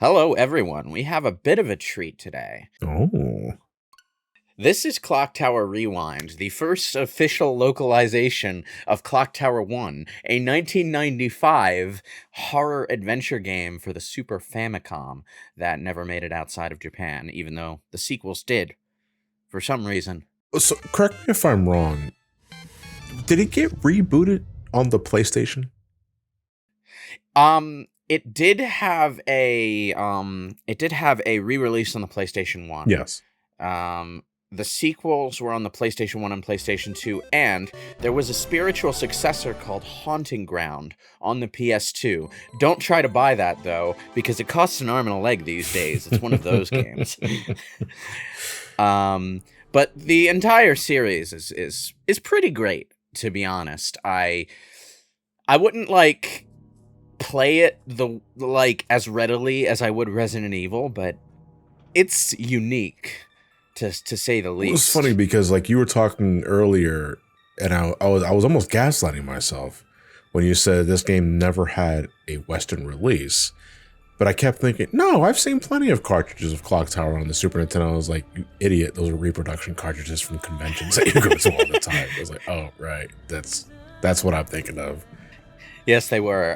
Hello, everyone. We have a bit of a treat today. Oh. This is Clock Tower Rewind, the first official localization of Clock Tower 1, a 1995 horror adventure game for the Super Famicom that never made it outside of Japan, even though the sequels did, for some reason. So, correct me if I'm wrong. Did it get rebooted on the PlayStation? It did have a re-release on the PlayStation 1. Yes. The sequels were on the PlayStation 1 and PlayStation 2, and there was a spiritual successor called Haunting Ground on the PS2. Don't try to buy that, though, because it costs an arm and a leg these days. It's one of those games. But the entire series is pretty great, to be honest. I wouldn't, play it as readily as I would Resident Evil, but it's unique. To say the least. It was funny because you were talking earlier, and I was almost gaslighting myself when you said this game never had a Western release. But I kept thinking, no, I've seen plenty of cartridges of Clock Tower on the Super Nintendo. I was like, you idiot, those are reproduction cartridges from conventions that you go to all the time. I was like, oh, right, that's what I'm thinking of. Yes, they were.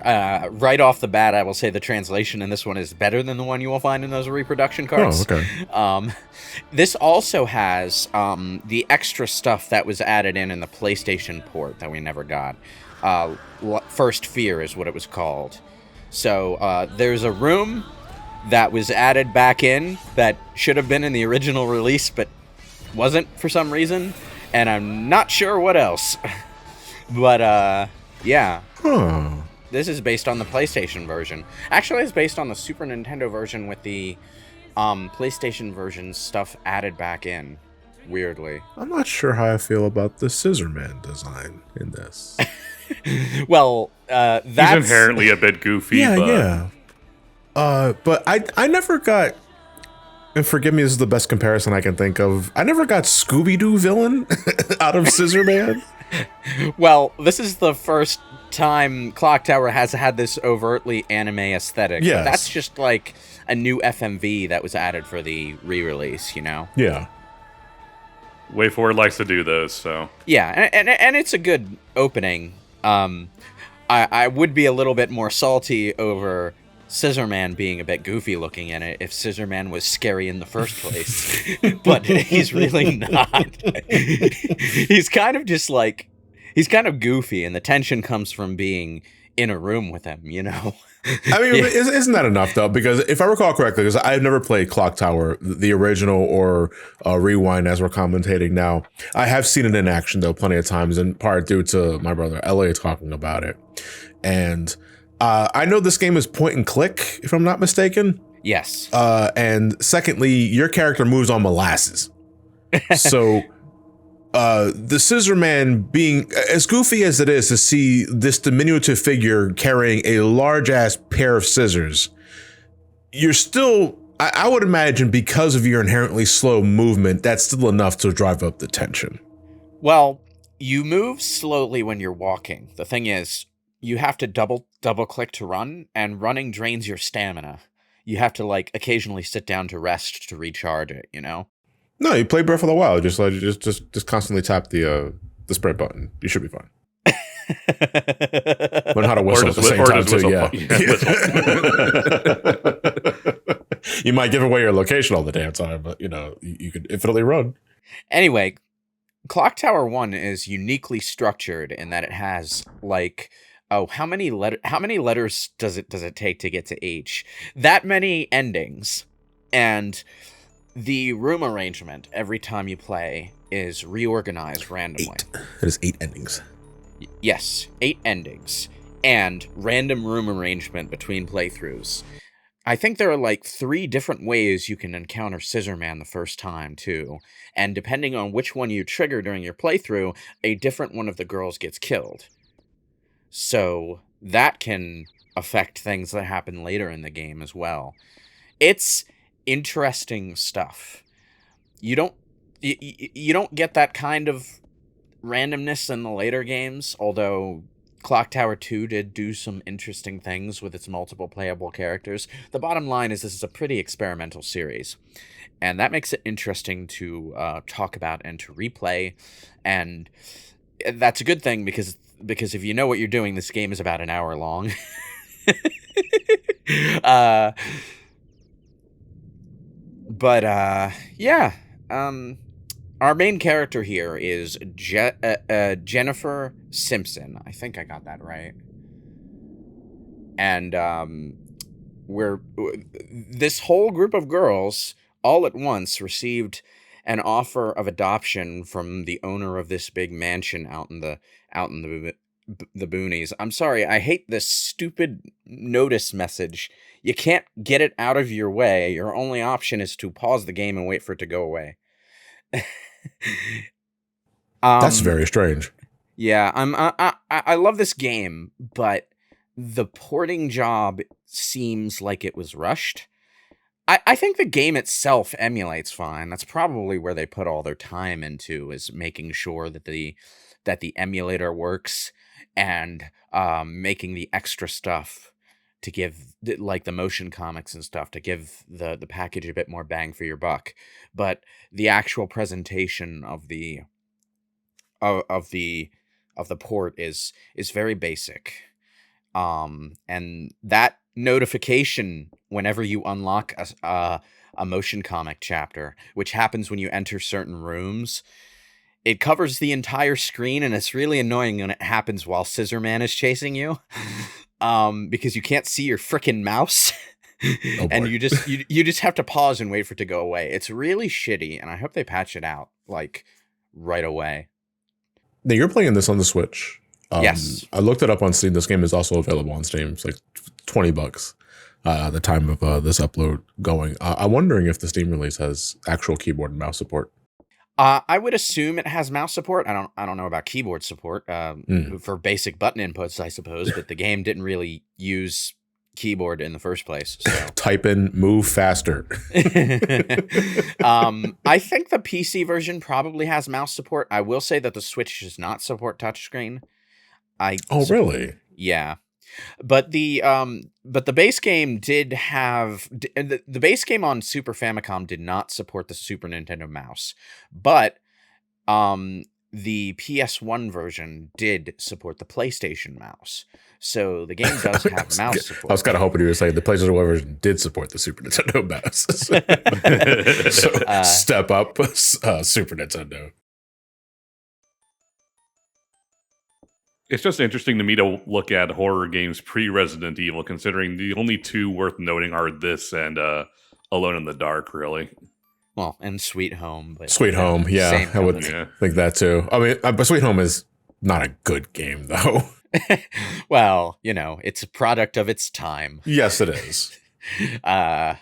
Right off the bat, I will say the translation in this one is better than the one you will find in those reproduction cards. Oh, okay. This also has the extra stuff that was added in the PlayStation port that we never got. First Fear is what it was called. So there's a room that was added back in that should have been in the original release, but wasn't for some reason, and I'm not sure what else. But, yeah. Huh. This is based on the PlayStation version. Actually, it's based on the Super Nintendo version with the PlayStation version stuff added back in, weirdly. I'm not sure how I feel about the Scissorman design in this. Well, that's... He's inherently a bit goofy, yeah. But I never got... And forgive me, this is the best comparison I can think of. I never got Scooby-Doo villain out of Scissorman. Well, this is the first time Clock Tower has had this overtly anime aesthetic. Yes. But that's just a new FMV that was added for the re-release, you know? Yeah. WayForward likes to do those, so... Yeah, and it's a good opening. I would be a little bit more salty over Scissorman being a bit goofy looking in it if Scissorman was scary in the first place. But he's really not. He's kind of just he's kind of goofy, and the tension comes from being in a room with him, you know? I mean, yeah. Isn't that enough, though? Because if I recall correctly, because I've never played Clock Tower, the original or Rewind as we're commentating now, I have seen it in action, though, plenty of times, in part due to my brother Elliot talking about it. And I know this game is point and click, if I'm not mistaken. Yes. And secondly, your character moves on molasses. So... the Scissorman being as goofy as it is to see this diminutive figure carrying a large ass pair of scissors, you're still, I would imagine, because of your inherently slow movement, that's still enough to drive up the tension. Well, you move slowly when you're walking. The thing is, you have to double click to run, and running drains your stamina. You have to occasionally sit down to rest to recharge it, you know? No, you play Breath of the Wild. Just constantly tap the sprint button. You should be fine. Learn how to whistle at the same time too. Yeah. You might give away your location all the damn time, but you could infinitely run. Anyway, Clock Tower 1 is uniquely structured in that it has how many letters does it take to get to H? That many endings, and the room arrangement every time you play is reorganized randomly. It is 8 endings. Yes, 8 endings. And random room arrangement between playthroughs. I think there are 3 different ways you can encounter Scissorman the first time, too. And depending on which one you trigger during your playthrough, a different one of the girls gets killed. So that can affect things that happen later in the game as well. It's interesting stuff. You don't get that kind of randomness in the later games, although Clock Tower 2 did do some interesting things with its multiple playable characters. The bottom line is this is a pretty experimental series, and that makes it interesting to talk about and to replay, and that's a good thing because if you know what you're doing, this game is about an hour long. Yeah. Our main character here is Jennifer Simpson. I think I got that right. And this whole group of girls all at once received an offer of adoption from the owner of this big mansion out in the boonies. I'm sorry, I hate this stupid notice message. You can't get it out of your way. Your only option is to pause the game and wait for it to go away. That's very strange. Yeah, I love this game, but the porting job seems like it was rushed. I think the game itself emulates fine. That's probably where they put all their time into, is making sure that the emulator works and making the extra stuff to give, like the motion comics and stuff, to give the package a bit more bang for your buck. But the actual presentation of the port is very basic. And that notification whenever you unlock a motion comic chapter, which happens when you enter certain rooms, it covers the entire screen, and it's really annoying when it happens while Scissorman is chasing you. Because you can't see your frickin' mouse. Oh, and boy. you just have to pause and wait for it to go away. It's really shitty, and I hope they patch it out like right away. Now, you're playing this on the Switch. Yes. I looked it up on Steam. This game is also available on Steam. It's like $20 at the time of this upload going. I'm wondering if the Steam release has actual keyboard and mouse support. I would assume it has mouse support. I don't know about keyboard support for basic button inputs, I suppose, but the game didn't really use keyboard in the first place. So. Type in, move faster. I think the PC version probably has mouse support. I will say that the Switch does not support touchscreen. Really? Yeah. But the base game did have the base game on Super Famicom did not support the Super Nintendo mouse, but the PS1 version did support the PlayStation mouse. So the game does have mouse support. I was kind of hoping you were saying the PlayStation 1 version did support the Super Nintendo mouse. So step up, Super Nintendo. It's just interesting to me to look at horror games pre-Resident Evil, considering the only two worth noting are this and Alone in the Dark, really. Well, and Sweet Home. But Sweet Home, yeah. I would Yeah. think that too. I mean, but Sweet Home is not a good game, though. Well, it's a product of its time. Yes, it is. A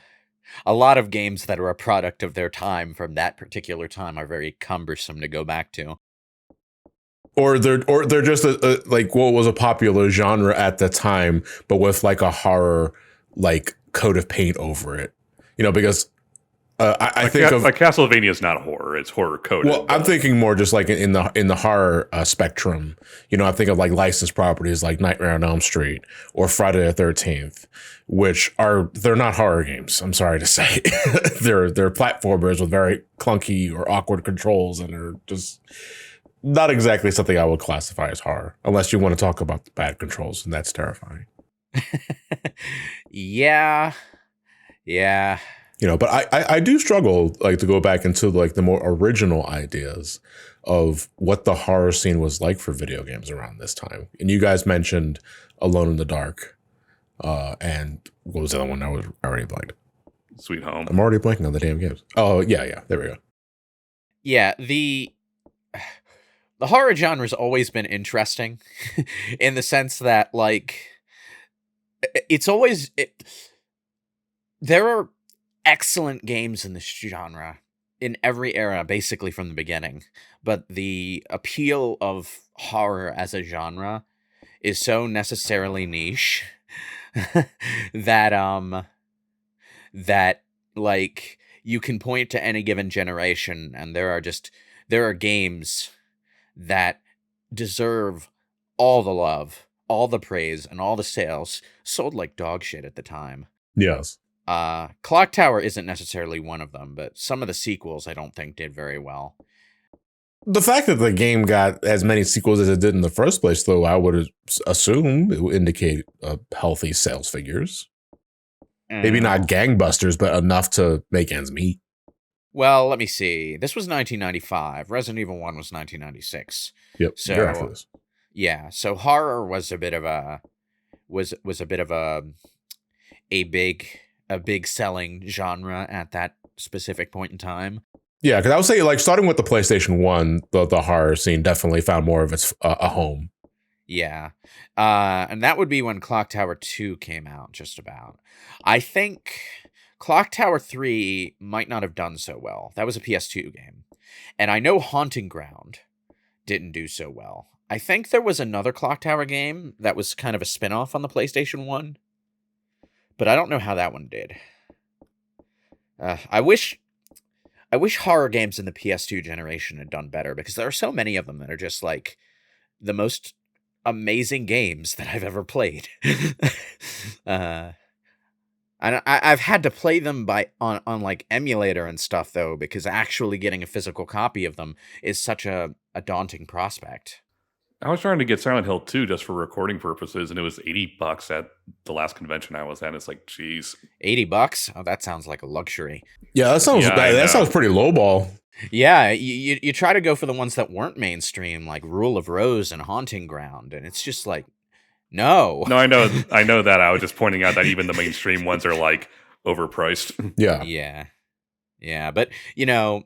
lot of games that are a product of their time from that particular time are very cumbersome to go back to. Or they're just like what was a popular genre at the time, but with like a horror like coat of paint over it. Because I think of like Castlevania is not horror; it's horror coded. Well, I'm thinking more just like in the horror spectrum. I think of like licensed properties like Nightmare on Elm Street or Friday the 13th, which they're not horror games. I'm sorry to say, they're platformers with very clunky or awkward controls, and are just not exactly something I would classify as horror, unless you want to talk about the bad controls, and that's terrifying. Yeah. But I do struggle like to go back into like the more original ideas of what the horror scene was like for video games around this time. And you guys mentioned Alone in the Dark, and what was the other one? I was already blanked. Sweet Home. I'm already blanking on the damn games. Oh yeah, there we go. Yeah, the horror genre's always been interesting in the sense that like there are excellent games in this genre in every era, basically from the beginning. But the appeal of horror as a genre is so necessarily niche that like you can point to any given generation, and there are games that deserve all the love all the praise and all the sales. Sold like dog shit at the time. Yes. Clock Tower isn't necessarily one of them, but some of the sequels I don't think did very well. The fact that the game got as many sequels as it did in the first place, though, I would assume it would indicate healthy sales figures. Maybe not gangbusters, but enough to make ends meet. Well, let me see. This was 1995. Resident Evil 1 was 1996. Yep. So you're after this. yeah, so horror was a bit of a big selling genre at that specific point in time. Yeah, because I would say, like, starting with the PlayStation 1, the horror scene definitely found more of its a home. Yeah. And that would be when Clock Tower 2 came out, just about. I think Clock Tower 3 might not have done so well. That was a PS2 game. And I know Haunting Ground didn't do so well. I think there was another Clock Tower game that was kind of a spin-off on the PlayStation 1. But I don't know how that one did. I wish horror games in the PS2 generation had done better, because there are so many of them that are just like the most amazing games that I've ever played. And I've had to play them on like emulator and stuff, though, because actually getting a physical copy of them is such a daunting prospect. I was trying to get Silent Hill 2 just for recording purposes, and it was $80 at the last convention I was at. It's like, geez. $80? Oh, that sounds like a luxury. Yeah, that sounds pretty lowball. Yeah, you try to go for the ones that weren't mainstream, like Rule of Rose and Haunting Ground, and it's just like, no. No, I know that. I was just pointing out that even the mainstream ones are like overpriced. Yeah. Yeah, but you know,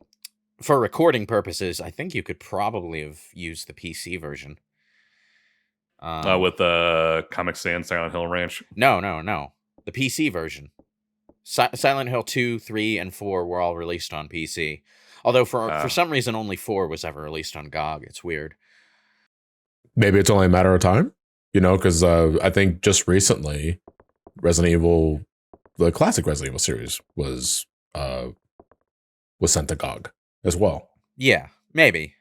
for recording purposes, I think you could probably have used the PC version. With the Comic Sans Silent Hill Ranch? No. The PC version. Silent Hill 2, 3, and 4 were all released on PC. Although for some reason only 4 was ever released on GOG. It's weird. Maybe it's only a matter of time, because I think just recently Resident Evil, the classic Resident Evil series was sent to GOG as well. Yeah, maybe.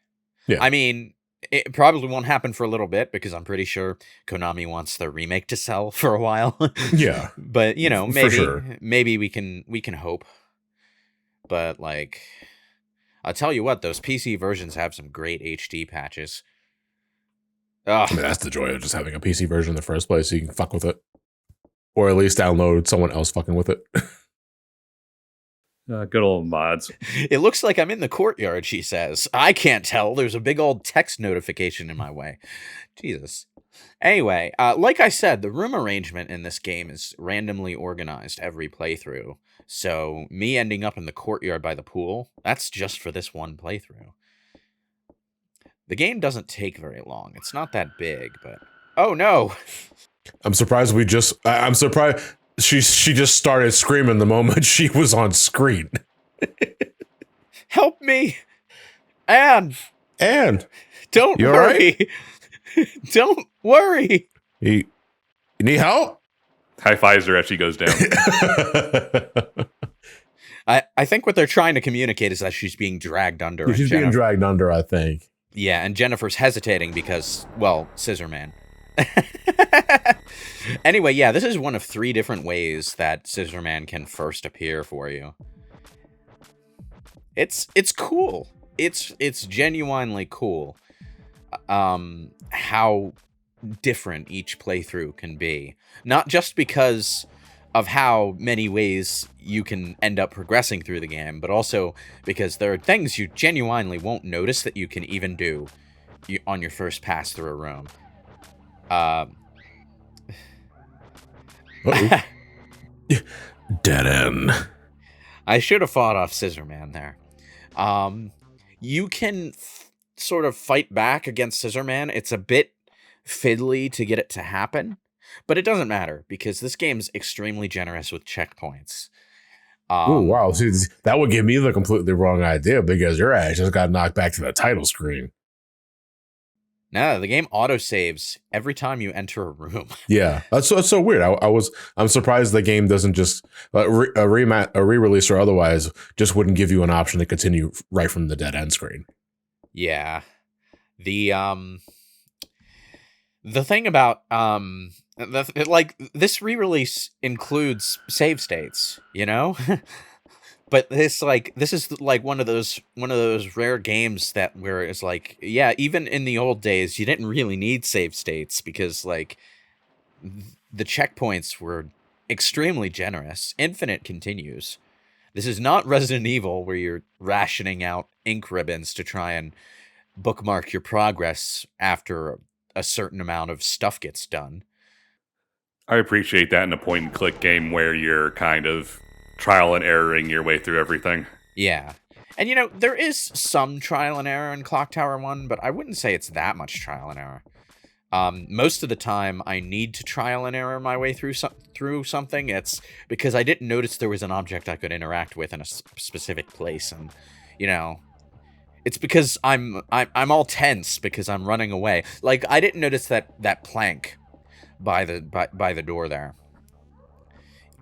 Yeah. I mean, it probably won't happen for a little bit, because I'm pretty sure Konami wants their remake to sell for a while. Yeah. But, maybe for sure. Maybe we can hope. But like, I'll tell you what, those PC versions have some great HD patches. I mean, that's the joy of just having a PC version in the first place, so you can fuck with it. Or at least download someone else fucking with it. Good old mods. It looks like I'm in the courtyard, she says. I can't tell. There's a big old text notification in my way. Jesus. Anyway, like I said, the room arrangement in this game is randomly organized every playthrough. So me ending up in the courtyard by the pool, that's just for this one playthrough. The game doesn't take very long. It's not that big, but... Oh, no! I'm surprised I'm surprised she just started screaming the moment she was on screen. Help me! Anne! Don't you worry! Right? Don't worry! You need help? High fives her as she goes down. I think what they're trying to communicate is that she's being dragged under. She's being dragged under, I think. Yeah, and Jennifer's hesitating because, well, Scissorman. Anyway, yeah, this is one of 3 different ways that Scissorman can first appear for you. It's cool. It's genuinely cool. How different each playthrough can be. Not just because of how many ways you can end up progressing through the game, but also because there are things you genuinely won't notice that you can even do on your first pass through a room. Dead end. I should have fought off Scissorman there. You can sort of fight back against Scissorman. It's a bit fiddly to get it to happen, but it doesn't matter because this game's extremely generous with checkpoints. Oh, wow. See, that would give me the completely wrong idea because your ass just got knocked back to the title screen. No, the game autosaves every time you enter a room. Yeah, that's so weird. I'm surprised the game doesn't just a re-release or otherwise just wouldn't give you an option to continue right from the dead end screen. Yeah, the The thing about like this re-release includes save states, you know? But this is like one of those rare games that where it's like, yeah, even in the old days you didn't really need save states because like the checkpoints were extremely generous. Infinite continues. This is not Resident Evil where you're rationing out ink ribbons to try and bookmark your progress after a certain amount of stuff gets done. I appreciate that in a point and click game where you're kind of trial and erroring your way through everything. Yeah. And there is some trial and error in Clock Tower 1, but I wouldn't say it's that much trial and error. Most of the time, I need to trial and error my way through something. It's because I didn't notice there was an object I could interact with in a specific place, and it's because I'm all tense because I'm running away. Like I didn't notice that plank by the door there.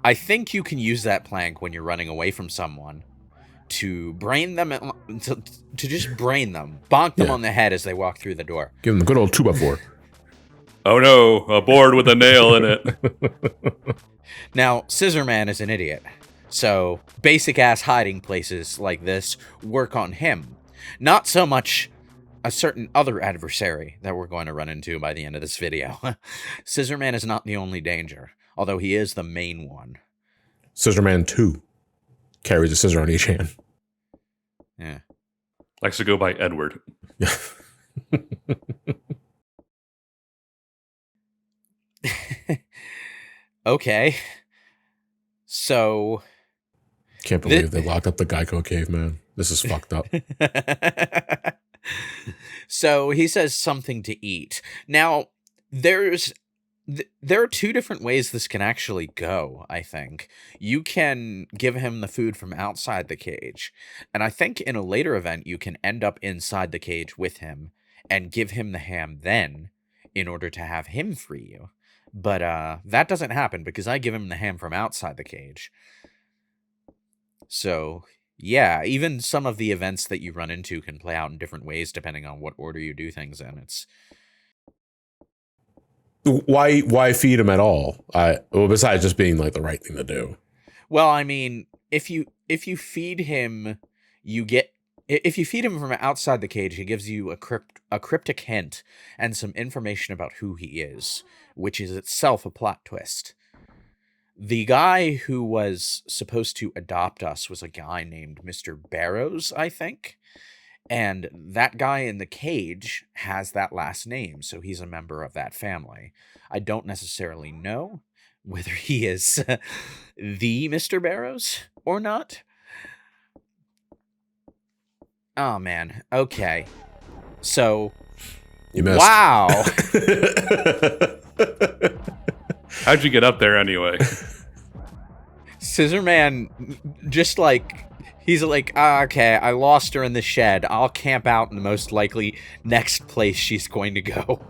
I think you can use that plank when you're running away from someone to brain them, to just brain them, bonk them on the head as they walk through the door. Give them the good old 2x4. Oh no, a board with a nail in it. Now, Scissorman is an idiot, so basic-ass hiding places like this work on him. Not so much a certain other adversary that we're going to run into by the end of this video. Scissorman is not the only danger, although he is the main one. Scissorman 2 carries a scissor on each hand. Yeah. Likes to go by Edward. Okay. So... Can't believe they locked up the Geico caveman. This is fucked up. So he says something to eat. Now, there are two different ways this can actually go, I think. You can give him the food from outside the cage, and I think in a later event you can end up inside the cage with him and give him the ham then in order to have him free you. But that doesn't happen because I give him the ham from outside the cage. So, yeah, even some of the events that you run into can play out in different ways depending on what order you do things in. It's why feed him at all? Well, besides just being like the right thing to do. Well, I mean, if you feed him, if you feed him from outside the cage, he gives you a cryptic hint and some information about who he is, which is itself a plot twist. The guy who was supposed to adopt us was a guy named Mr. Barrows, I think. And that guy in the cage has that last name, so he's a member of that family. I don't necessarily know whether he is the Mr. Barrows or not. Oh, man. Okay. So... You missed. Wow! How'd you get up there anyway? Scissorman just like... He's like, okay, I lost her in the shed. I'll camp out in the most likely next place she's going to go.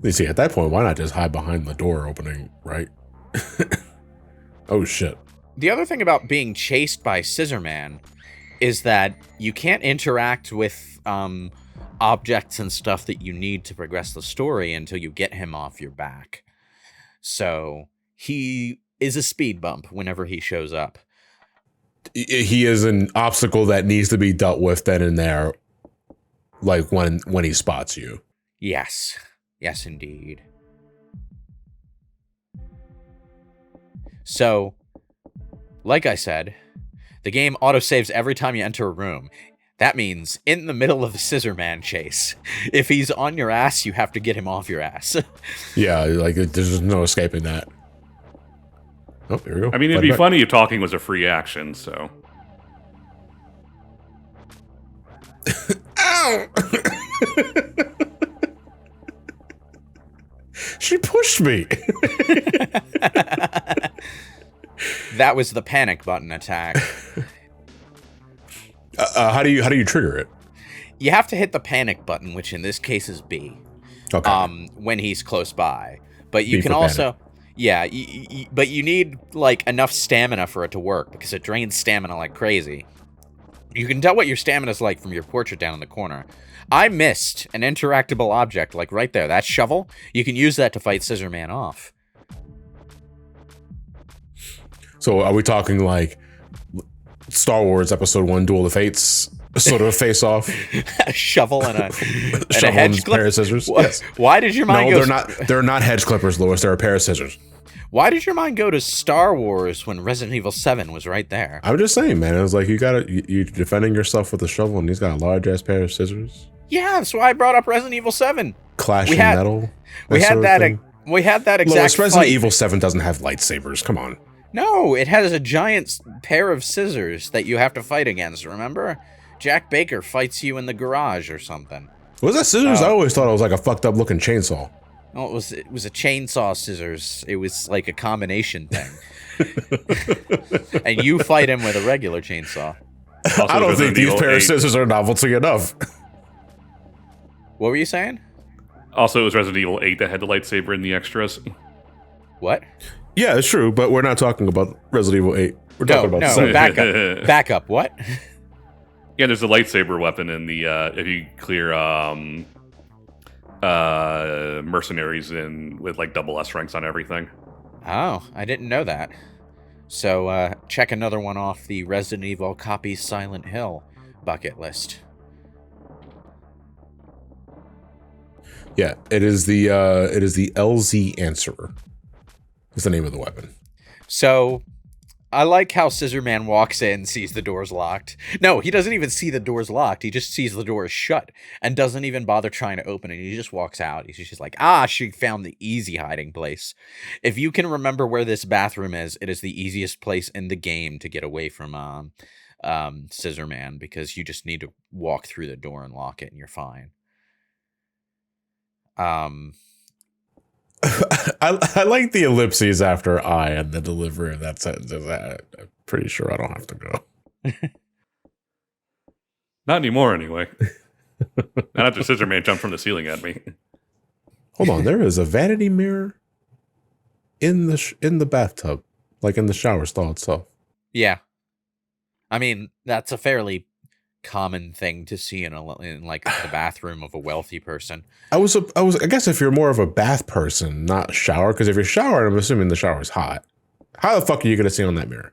You see, at that point, why not just hide behind the door opening, right? Oh, shit. The other thing about being chased by Scissorman is that you can't interact with objects and stuff that you need to progress the story until you get him off your back. So he is a speed bump whenever he shows up. He is an obstacle that needs to be dealt with then and there, like when he spots you. Yes. Yes, indeed. So, like I said, the game autosaves every time you enter a room. That means in the middle of the Scissorman chase, if he's on your ass, you have to get him off your ass. Yeah, like there's no escaping that. Oh, here we go. I mean, it'd be funny if talking was a free action, so... Ow! She pushed me! That was the panic button attack. How do you trigger it? You have to hit the panic button, which in this case is B. Okay. When he's close by. But you B can for also... panic. Yeah, but you need, like, enough stamina for it to work, because it drains stamina like crazy. You can tell what your stamina's like from your portrait down in the corner. I missed an interactable object, like right there. That shovel, you can use that to fight Scissorman off. So are we talking like Star Wars Episode 1 Duel of the Fates sort of a face-off? A shovel and a Shovel hedge and a pair of scissors? Yes. Why did your mind No, go... they're not hedge clippers, Lewis. They're a pair of scissors. Why did your mind go to Star Wars when Resident Evil 7 was right there? I'm just saying, man. It was like you're defending yourself with a shovel, and he's got a large-ass pair of scissors. Yeah, that's why I brought up Resident Evil 7. Clashing metal. We had that exact Lois, Resident fight. Evil 7 doesn't have lightsabers. Come on. No, it has a giant pair of scissors that you have to fight against, remember? Jack Baker fights you in the garage or something. Was that scissors? I always thought it was like a fucked up looking chainsaw. No, it was a chainsaw scissors. It was like a combination thing. And you fight him with a regular chainsaw. Also, I don't think Resident these Evil pair of 8 scissors are novelty enough. What were you saying? Also, it was Resident Evil 8 that had the lightsaber in the extras. What? Yeah, it's true, but we're not talking about Resident Evil 8. We're talking about no, 7. back up. What? Yeah, there's a lightsaber weapon in the if you clear mercenaries in with like double S ranks on everything. Oh, I didn't know that. So check another one off the Resident Evil copy Silent Hill bucket list. Yeah, it is the LZ Answerer. Is the name of the weapon. So I like how Scissorman walks in, sees the doors locked. No, he doesn't even see the doors locked. He just sees the doors shut and doesn't even bother trying to open it. He just walks out. He's just like, she found the easy hiding place. If you can remember where this bathroom is, it is the easiest place in the game to get away from Scissorman, because you just need to walk through the door and lock it and you're fine. I like the ellipses after I and the delivery of that sentence. I'm pretty sure I don't have to go. Not anymore, anyway. Not after Scissorman jumped from the ceiling at me. Hold on, there is a vanity mirror in the bathtub, like in the shower stall itself. Yeah. I mean, that's a fairly common thing to see in like the bathroom of a wealthy person. I guess if you're more of a bath person, not shower, because if you're showering, I'm assuming the shower's hot. How the fuck are you gonna see on that mirror?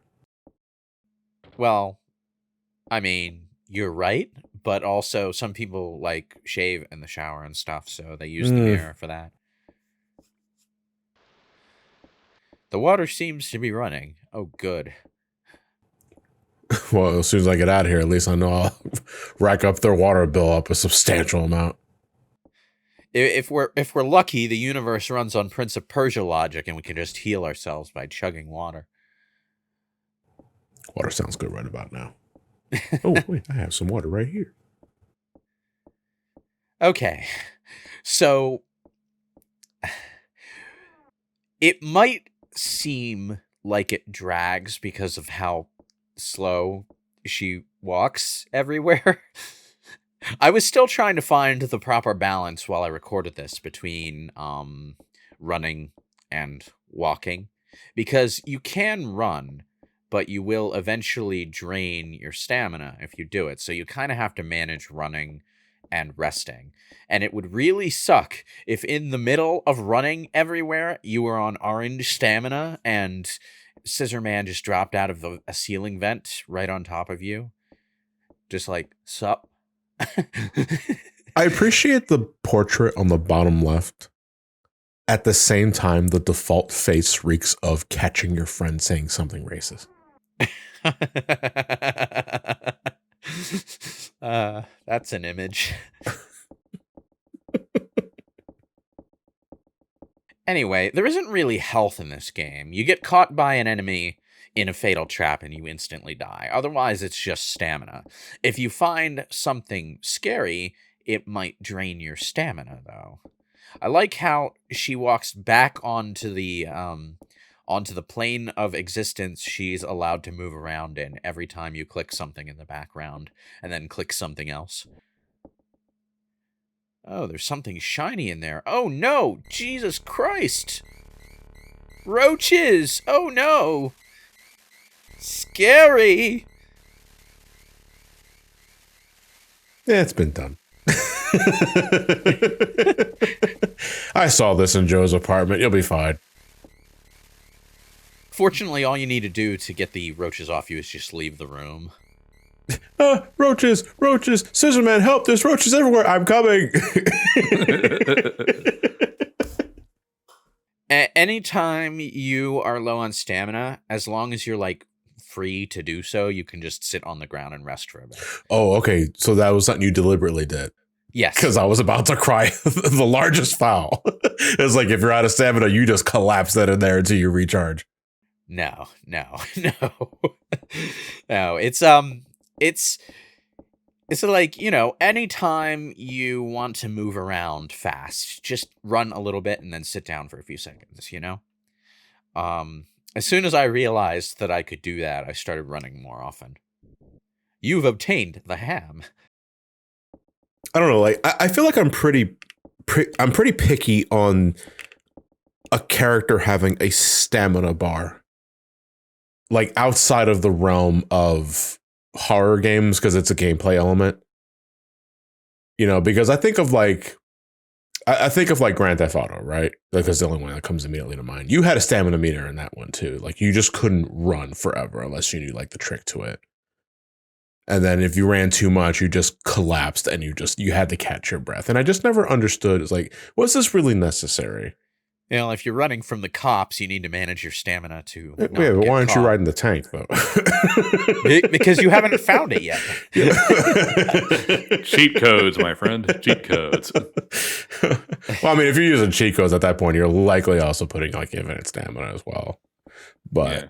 Well, I mean, you're right, but also some people like shave in the shower and stuff, so they use the mirror for that. The water seems to be running. Oh, good. Well, as soon as I get out of here, at least I know I'll rack up their water bill up a substantial amount. If we're lucky, the universe runs on Prince of Persia logic, and we can just heal ourselves by chugging water. Water sounds good right about now. Oh, wait, I have some water right here. Okay, so it might seem like it drags because of how slow she walks everywhere. I was still trying to find the proper balance while I recorded this between running and walking, because you can run, but you will eventually drain your stamina if you do it. So you kind of have to manage running and resting. And it would really suck if in the middle of running everywhere you were on orange stamina and Scissorman just dropped out of a ceiling vent right on top of you. Just like, sup? I appreciate the portrait on the bottom left. At the same time, the default face reeks of catching your friend saying something racist. That's an image. Anyway, there isn't really health in this game. You get caught by an enemy in a fatal trap and you instantly die. Otherwise, it's just stamina. If you find something scary, it might drain your stamina, though. I like how she walks back onto the plane of existence she's allowed to move around in every time you click something in the background and then click something else. Oh, there's something shiny in there. Oh, no! Jesus Christ! Roaches! Oh, no! Scary! Yeah, it's been done. I saw this in Joe's apartment. You'll be fine. Fortunately, all you need to do to get the roaches off you is just leave the room. Roaches, roaches, Scissorman, help, there's roaches everywhere, I'm coming. Anytime you are low on stamina, as long as you're like free to do so, you can just sit on the ground and rest for a bit. Oh, okay, so that was something you deliberately did. Yes. Because I was about to cry the largest foul. It's like if you're out of stamina, you just collapse that in there until you recharge. No. No. It's like, anytime you want to move around fast, just run a little bit and then sit down for a few seconds, As soon as I realized that I could do that, I started running more often. You've obtained the ham. I don't know, like I feel like I'm pretty picky on a character having a stamina bar. Like outside of the realm of horror games, because it's a gameplay element. Because I think of like Grand Theft Auto, right? Like that's the only one that comes immediately to mind. You had a stamina meter in that one too. Like you just couldn't run forever unless you knew like the trick to it. And then if you ran too much, you just collapsed and you had to catch your breath. And I just never understood. It's like, was this really necessary? If you're running from the cops, you need to manage your stamina to. Yeah, but why aren't you riding the tank though? Because you haven't found it yet. Cheat codes, my friend. Cheat codes. Well, I mean, if you're using cheat codes at that point, you're likely also putting like infinite stamina as well. But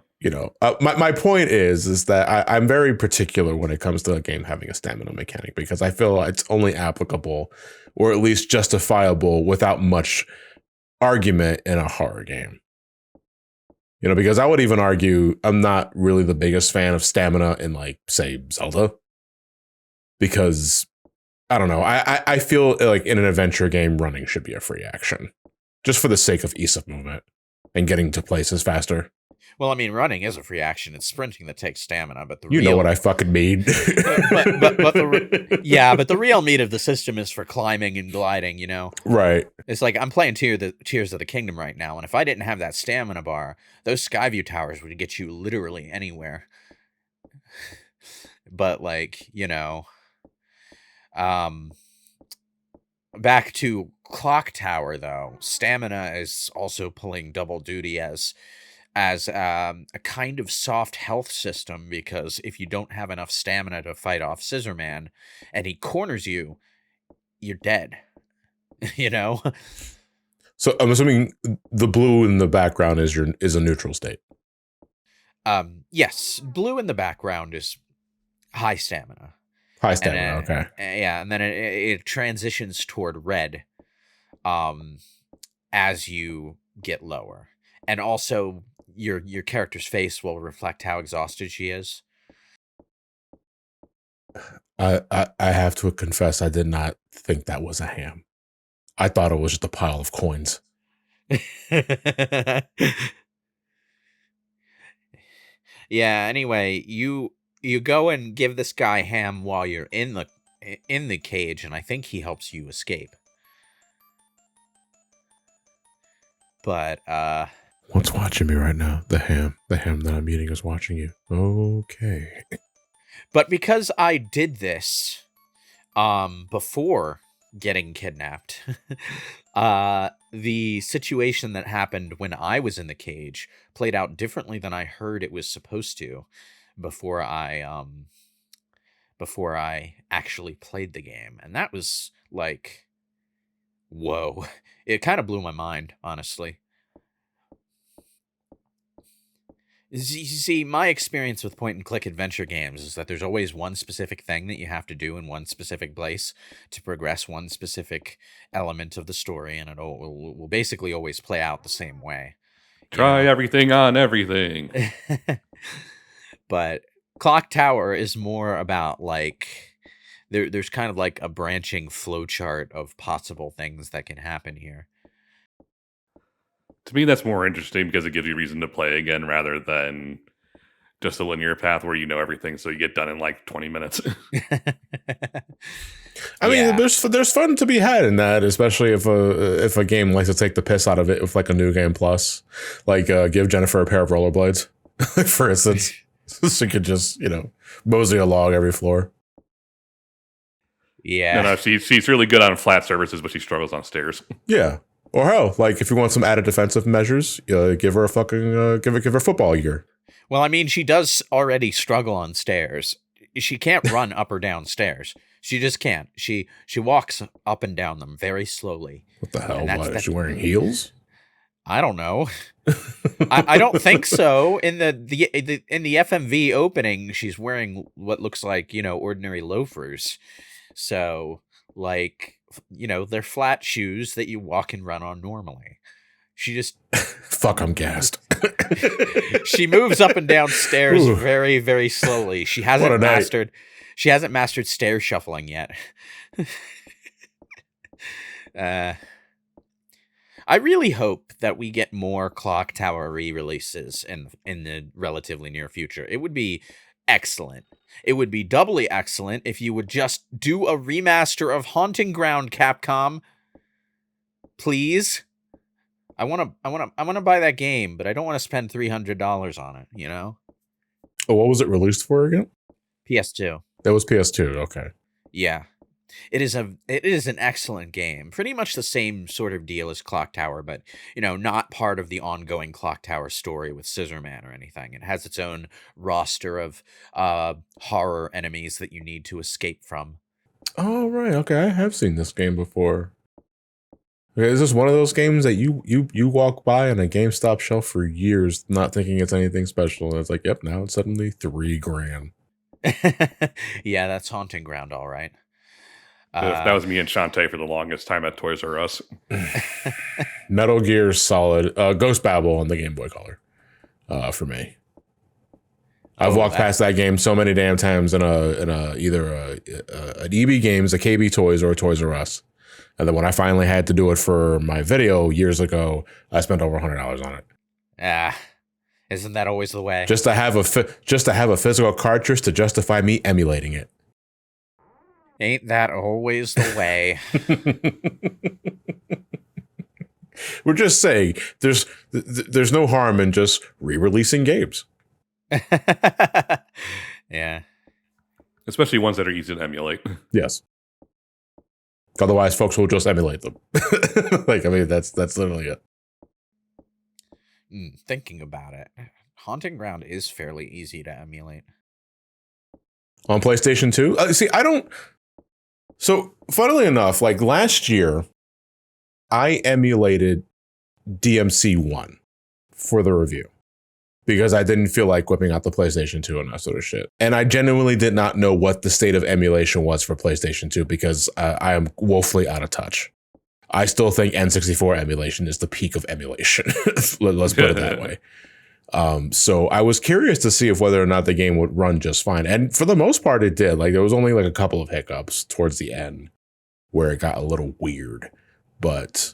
my point is that I'm very particular when it comes to a game having a stamina mechanic because I feel it's only applicable or at least justifiable without much argument in a horror game. Because I would even argue I'm not really the biggest fan of stamina in like, say, Zelda. Because I don't know. I feel like in an adventure game, running should be a free action. Just for the sake of ease of movement and getting to places faster. Well, I mean, running is a free action. It's sprinting that takes stamina, but know what I fucking mean. but the real meat of the system is for climbing and gliding. Right. It's like I'm playing Tears of the Kingdom right now, and if I didn't have that stamina bar, those Skyview towers would get you literally anywhere. But back to Clock Tower though, stamina is also pulling double duty as a kind of soft health system, because if you don't have enough stamina to fight off Scissorman and he corners you, you're dead. So I'm assuming the blue in the background is a neutral state. Yes, blue in the background is high stamina. High stamina, okay. Yeah, and then it transitions toward red as you get lower. And also your character's face will reflect how exhausted she is. I have to confess, I did not think that was a ham. I thought it was just a pile of coins. Yeah, anyway, you go and give this guy ham while you're in the cage, and I think he helps you escape. But what's watching me right now? The ham that I'm eating is watching you. Okay. But because I did this before getting kidnapped, the situation that happened when I was in the cage played out differently than I heard it was supposed to before I actually played the game. And that was like, whoa. It kind of blew my mind, honestly. You see, my experience with point-and-click adventure games is that there's always one specific thing that you have to do in one specific place to progress one specific element of the story, and it will basically always play out the same way. Try everything on everything. But Clock Tower is more about, like, there's kind of like a branching flowchart of possible things that can happen here. To me, that's more interesting because it gives you reason to play again rather than just a linear path where you know everything, so you get done in like 20 minutes. I mean, there's fun to be had in that, especially if a game likes to take the piss out of it with like a new game plus, like give Jennifer a pair of rollerblades, for instance, so she could just mosey along every floor. Yeah, no, she's really good on flat surfaces, but she struggles on stairs. Yeah, or hell, like if you want some added defensive measures, give her a fucking give her football gear. Well, I mean, she does already struggle on stairs. She can't run up or down stairs. She just can't. She walks up and down them very slowly. What the hell? Is she wearing heels? I don't know. I don't think so. In the FMV opening, she's wearing what looks like ordinary loafers. So like they're flat shoes that you walk and run on normally. She just fuck. I'm gassed. She moves up and down stairs very, very slowly. She hasn't mastered stair shuffling yet. I really hope that we get more Clock Tower re-releases in the relatively near future. It would be excellent. It would be doubly excellent if you would just do a remaster of Haunting Ground, Capcom. Please. I want to buy that game, but I don't want to spend $300 on it, Oh, what was it released for again? PS2. That was PS2, okay. Yeah. It is an excellent game. Pretty much the same sort of deal as Clock Tower, but not part of the ongoing Clock Tower story with Scissorman or anything. It has its own roster of horror enemies that you need to escape from. Oh, right. Okay, I have seen this game before. Okay, is this one of those games that you walk by on a GameStop shelf for years, not thinking it's anything special, and it's like, yep, now it's suddenly $3,000. Yeah, that's Haunting Ground, all right. That was me and Shantae for the longest time at Toys R Us. Metal Gear Solid, Ghost Babel on the Game Boy Color, for me. I've walked past that game so many damn times in either an EB Games, a KB Toys, or a Toys R Us. And then when I finally had to do it for my video years ago, I spent over $100 on it. Isn't that always the way? Just to have a physical cartridge to justify me emulating it. Ain't that always the way? We're just saying there's no harm in just re-releasing games. Yeah. Especially ones that are easy to emulate. Yes. Otherwise, folks will just emulate them. That's literally it. Thinking about it, Haunting Ground is fairly easy to emulate. On PlayStation 2? So, funnily enough, like last year, I emulated DMC 1 for the review. Because I didn't feel like whipping out the PlayStation 2 and that sort of shit. And I genuinely did not know what the state of emulation was for PlayStation 2 because I am woefully out of touch. I still think N64 emulation is the peak of emulation. Let's put it that way. So I was curious to see if whether or not the game would run just fine. And for the most part, it did. Like there was only like a couple of hiccups towards the end where it got a little weird. But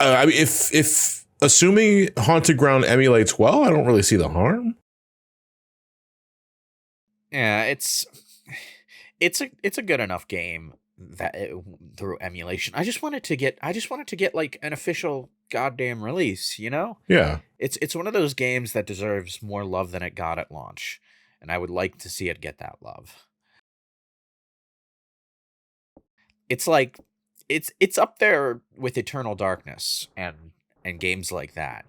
I mean, if assuming Haunted Ground emulates well, I don't really see the harm. Yeah, it's a good enough game that through emulation. I just wanted to get like an official goddamn release, Yeah. It's one of those games that deserves more love than it got at launch, and I would like to see it get that love. It's like it's up there with Eternal Darkness and games like that,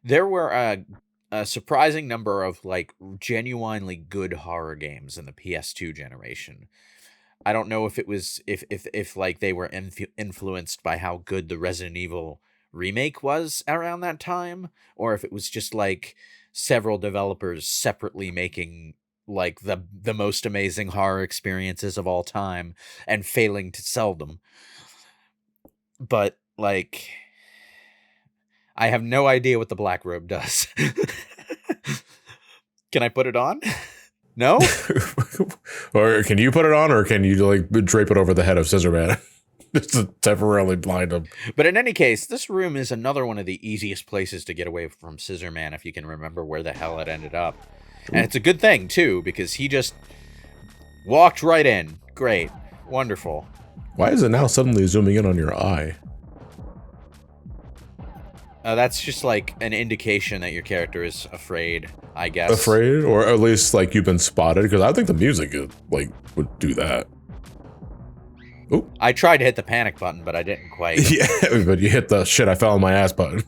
There were a surprising number of like genuinely good horror games in the PS2 generation. I don't know if it was if like they were influenced by how good the Resident Evil remake was around that time, or if it was just like several developers separately making like the most amazing horror experiences of all time and failing to sell them. But like, I have no idea what the black robe does. Can I put it on? No? Or can you put it on, or can you like drape it over the head of Scissorman? Just to temporarily blind him. But in any case, this room is another one of the easiest places to get away from Scissorman if you can remember where the hell it ended up. Ooh. And it's a good thing, too, because he just walked right in. Great. Wonderful. Why is it now suddenly zooming in on your eye? That's just like an indication that your character is afraid, I guess. Afraid? Or at least like you've been spotted? Because I think the music would do that. Ooh. I tried to hit the panic button, but I didn't quite. Yeah, but you hit the shit I fell on my ass button.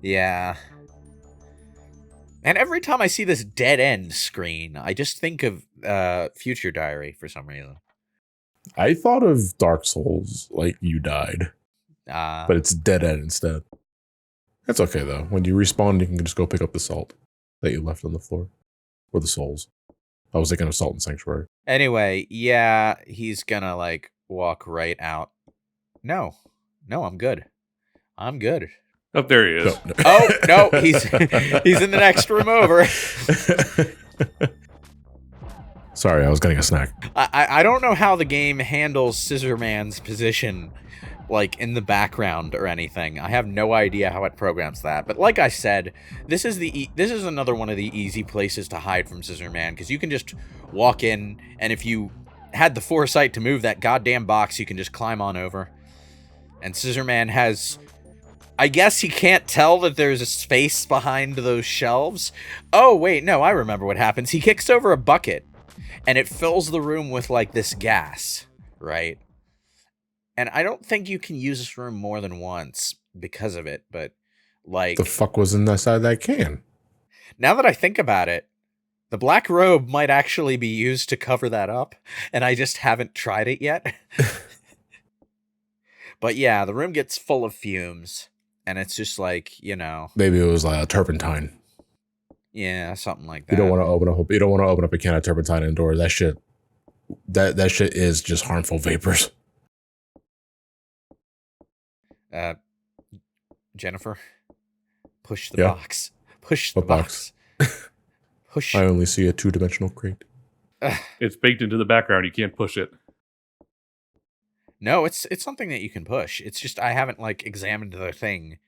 Yeah. And every time I see this dead end screen, I just think of Future Diary for some reason. I thought of Dark Souls, like you died. But it's dead end instead. That's okay though. When you respawn, you can just go pick up the salt that you left on the floor. Or the souls. I was thinking of Salt and Sanctuary. Anyway, yeah, he's gonna like walk right out. No, I'm good. I'm good. Oh, there he is. No. Oh, no, he's in the next room over. Sorry, I was getting a snack. I don't know how the game handles Scissorman's position, like, in the background or anything. I have no idea how it programs that. But like I said, this is another one of the easy places to hide from Scissorman, because you can just walk in, and if you had the foresight to move that goddamn box, you can just climb on over. And Scissorman has... I guess he can't tell that there's a space behind those shelves. Oh, wait, no, I remember what happens. He kicks over a bucket, and it fills the room with, like, this gas, right? And I don't think you can use this room more than once because of it, but, like... The fuck was inside that can? Now that I think about it, the black robe might actually be used to cover that up, and I just haven't tried it yet. But yeah, the room gets full of fumes. And it's just like, you know, maybe it was like a turpentine. Yeah, something like that. You don't want to open up a can of turpentine indoors. That shit is just harmful vapors. Jennifer, push the box. Push the box. Push. I only see a 2-dimensional crate. It's baked into the background. You can't push it. No, it's something that you can push. It's just I haven't like examined the thing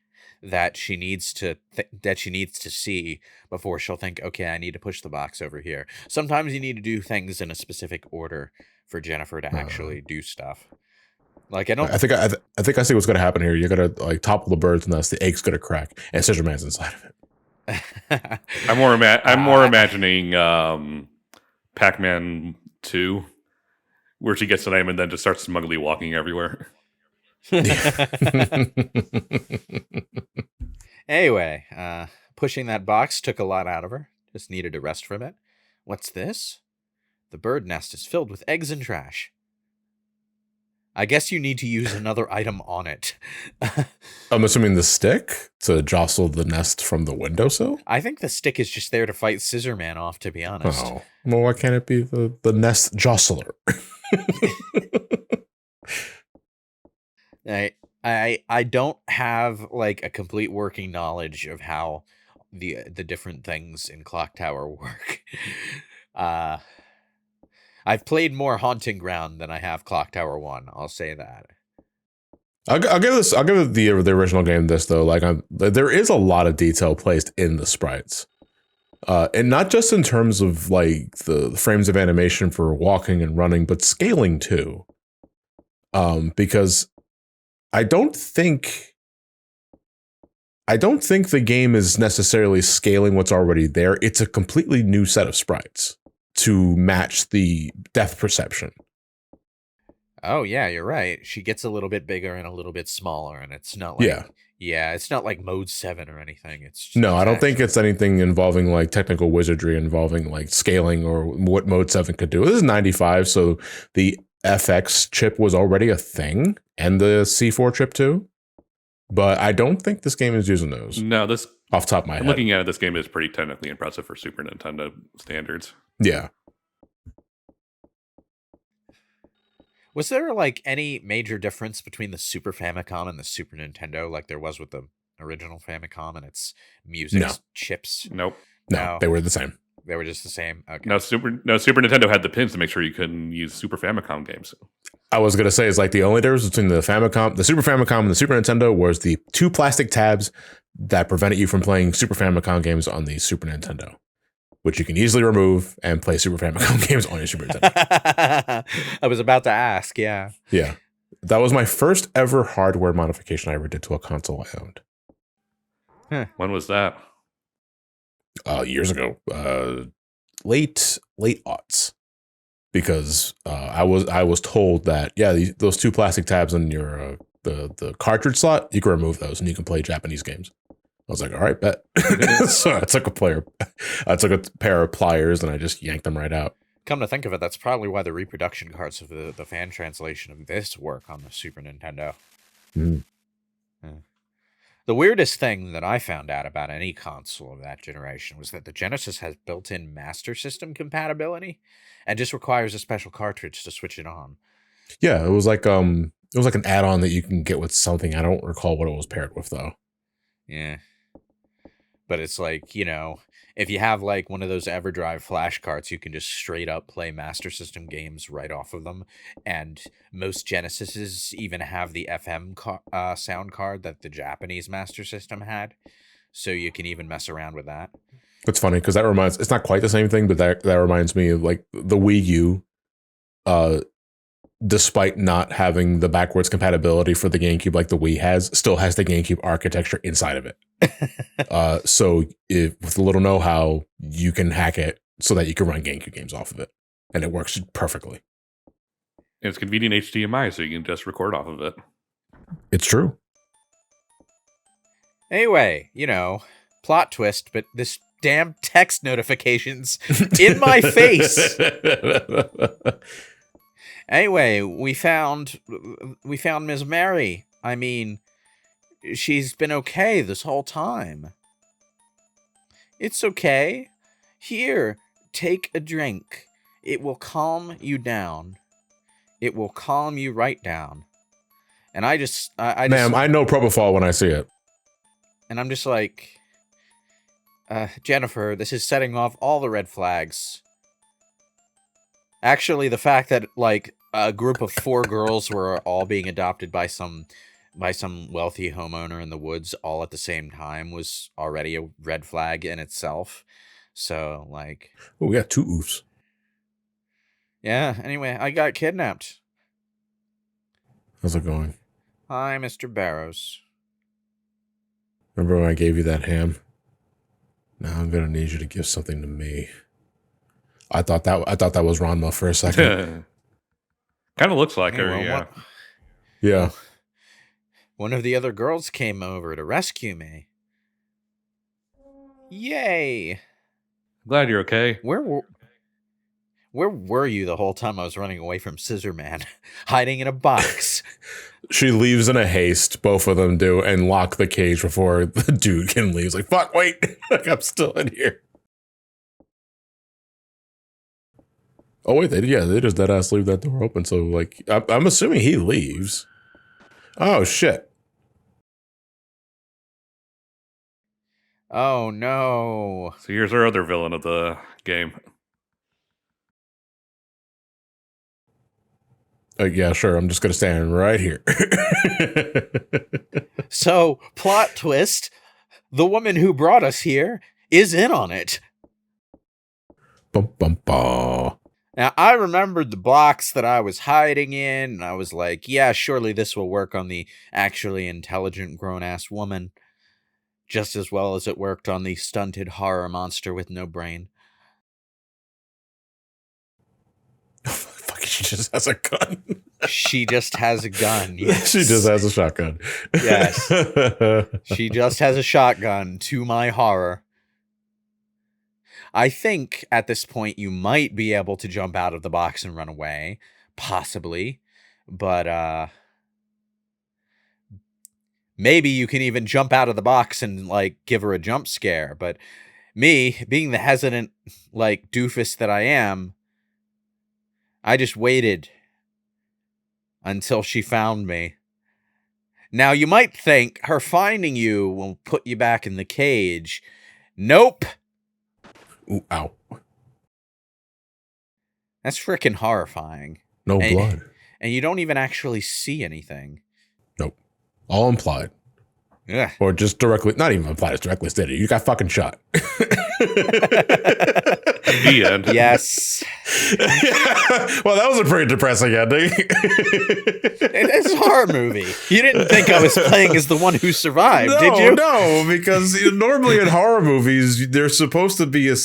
that she needs to see before she'll think, okay, I need to push the box over here. Sometimes you need to do things in a specific order for Jennifer to actually do stuff. Like I think I see what's gonna happen here. You're gonna like topple the bird's nest, the egg's gonna crack, and Scissorman's inside of it. I'm more imagining Pac-Man 2. Where she gets to name and then just starts smugly walking everywhere. Anyway, pushing that box took a lot out of her. Just needed to rest for a bit. What's this? The bird nest is filled with eggs and trash. I guess you need to use another item on it. I'm assuming the stick to jostle the nest from the windowsill? I think the stick is just there to fight Scissorman off, to be honest. Oh, well, why can't it be the nest jostler? I don't have like a complete working knowledge of how the different things in Clock Tower work. I've played more Haunting Ground than I have Clock Tower 1. I'll say that. I'll give the original game this though. Like there is a lot of detail placed in the sprites. And not just in terms of like the frames of animation for walking and running, but scaling too. Because I don't think the game is necessarily scaling what's already there. It's a completely new set of sprites to match the depth perception. Oh yeah, you're right. She gets a little bit bigger and a little bit smaller, and it's not like it's not like Mode 7 or anything. It's just I don't think it's anything involving like technical wizardry involving like scaling or what Mode 7 could do. This is 95, so the FX chip was already a thing, and the C4 chip too. But I don't think this game is using those. No, this off the top of my head. Looking at it, this game is pretty technically impressive for Super Nintendo standards. Yeah. Was there like any major difference between the Super Famicom and the Super Nintendo, like there was with the original Famicom and its music chips? Nope. No, they were the same. They were just the same. Okay. No, Super Nintendo had the pins to make sure you couldn't use Super Famicom games. I was gonna say it's like the only difference between the Famicom, the Super Famicom, and the Super Nintendo was the 2 plastic tabs that prevented you from playing Super Famicom games on the Super Nintendo, which you can easily remove and play Super Famicom games on your Super Nintendo. I was about to ask, yeah. Yeah. That was my first ever hardware modification I ever did to a console I owned. When was that? Years ago. Late aughts. Because I was told that those 2 plastic tabs in your the cartridge slot, you can remove those and you can play Japanese games. I was like, all right, bet. So I took a pair of pliers and I just yanked them right out. Come to think of it, that's probably why the reproduction cards of the fan translation of this work on the Super Nintendo. Mm. Yeah. The weirdest thing that I found out about any console of that generation was that the Genesis has built-in Master System compatibility and just requires a special cartridge to switch it on. Yeah, it was like an add-on that you can get with something. I don't recall what it was paired with though. Yeah. But it's like, if you have like one of those EverDrive flash cards, you can just straight up play Master System games right off of them. And most Genesises even have the FM sound card that the Japanese Master System had. So you can even mess around with that. It's funny because it's not quite the same thing, but that reminds me of like the Wii U, despite not having the backwards compatibility for the GameCube like the Wii has, still has the GameCube architecture inside of it. So with a little know-how, you can hack it so that you can run GameCube games off of it, and it works perfectly. It's convenient HDMI, so you can just record off of it. It's true. Anyway, plot twist, but this damn text notifications in my face. Anyway, we found Ms. Mary. I mean, she's been okay this whole time. It's okay. Here, take a drink. It will calm you down. It will calm you right down. And Ma'am, I know propofol when I see it. And I'm just like, Jennifer, this is setting off all the red flags. Actually, the fact that like a group of 4 girls were all being adopted by some wealthy homeowner in the woods all at the same time was already a red flag in itself. So like, we got 2 oofs. Yeah. Anyway, I got kidnapped. How's it going? Hi, Mr. Barrows. Remember when I gave you that ham? Now I'm gonna need you to give something to me. I thought that was Ranma for a second. Kind of looks like her, yeah. Yeah. One of the other girls came over to rescue me. Yay! Glad you're okay. Where were you the whole time I was running away from Scissorman? Hiding in a box. She leaves in a haste, both of them do, and lock the cage before the dude can leave. It's like, fuck, wait, like I'm still in here. Oh wait, they just deadass leave that door open. So like, I'm assuming he leaves. Oh shit. Oh no. So here's our other villain of the game. Yeah, sure. I'm just gonna stand right here. So, plot twist: the woman who brought us here is in on it. Bum, bum, bum. Now, I remembered the box that I was hiding in, and I was like, yeah, surely this will work on the actually intelligent grown-ass woman, just as well as it worked on the stunted horror monster with no brain. Fuck, she just has a gun. She just has a gun, yes. She just has a shotgun. Yes. She just has a shotgun, to my horror. I think at this point you might be able to jump out of the box and run away. Possibly. But, maybe you can even jump out of the box and, like, give her a jump scare. But me, being the hesitant, like, doofus that I am, I just waited until she found me. Now, you might think her finding you will put you back in the cage. Nope. Ooh, ow. That's freaking horrifying. No blood. and you don't even actually see anything. Nope. All implied. Yeah. Or just directly, not even implied, it's directly stated. You got fucking shot. The end. Yes. Well, that was a pretty depressing ending. It's a horror movie. You didn't think I was playing as the one who survived, did you? No, because normally in horror movies, there's supposed to be a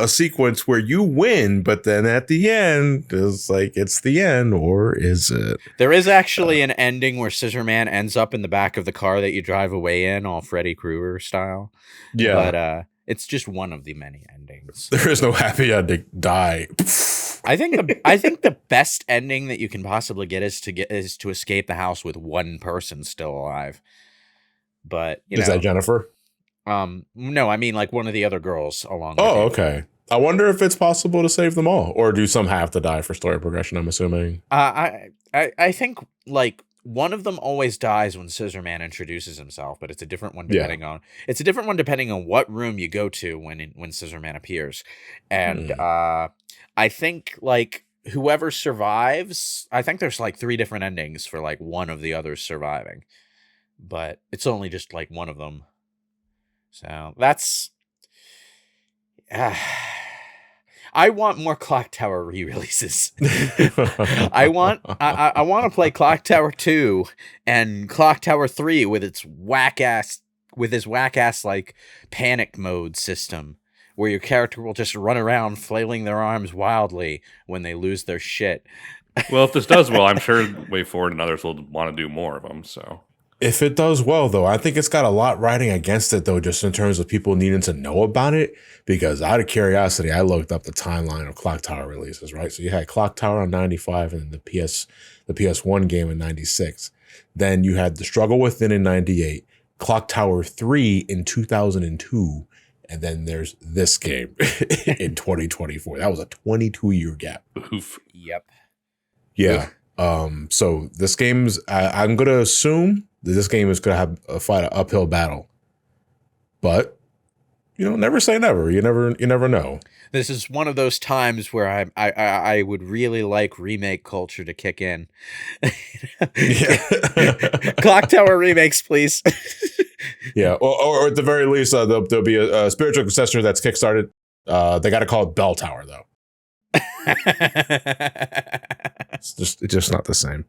sequence where you win, but then at the end, it's like, it's the end, or is it? There is actually an ending where Scissorman ends up in the back of the car that you drive away in, all Freddy Krueger style. Yeah. But it's just one of the many endings. There is no happy ending. Die. I think the best ending that you can possibly get is to escape the house with one person still alive. But Is that Jennifer? No, I mean like one of the other girls along. Oh, with you. okay. I wonder if it's possible to save them all, or do some have to die for story progression? I'm assuming. I think like one of them always dies when Scissorman introduces himself, but it's a different one depending on what room you go to when Scissorman appears, and I think like whoever survives, I think there's like 3 different endings for like one of the others surviving, but it's only just like one of them. So that's. I want more Clock Tower re-releases. I want to play Clock Tower 2 and Clock Tower 3 with its whack ass like panic mode system where your character will just run around flailing their arms wildly when they lose their shit. Well, if this does well, I'm sure Way Forward and others will want to do more of them, so. If it does well, though, I think it's got a lot riding against it, though, just in terms of people needing to know about it. Because out of curiosity, I looked up the timeline of Clock Tower releases, right? So you had Clock Tower in 95 and the PS1 game in 96. Then you had The Struggle Within in 98, Clock Tower 3 in 2002, and then there's this game in 2024. That was a 22-year gap. Oof. Yep. Yeah. So this game's, I'm going to assume that this game is going to have fight an uphill battle, but never say never. You never know. This is one of those times where I would really like remake culture to kick in. Clock Tower remakes, please. Yeah. Or at the very least, there'll be a spiritual successor that's kickstarted. They got to call it Bell Tower though. It's just not the same.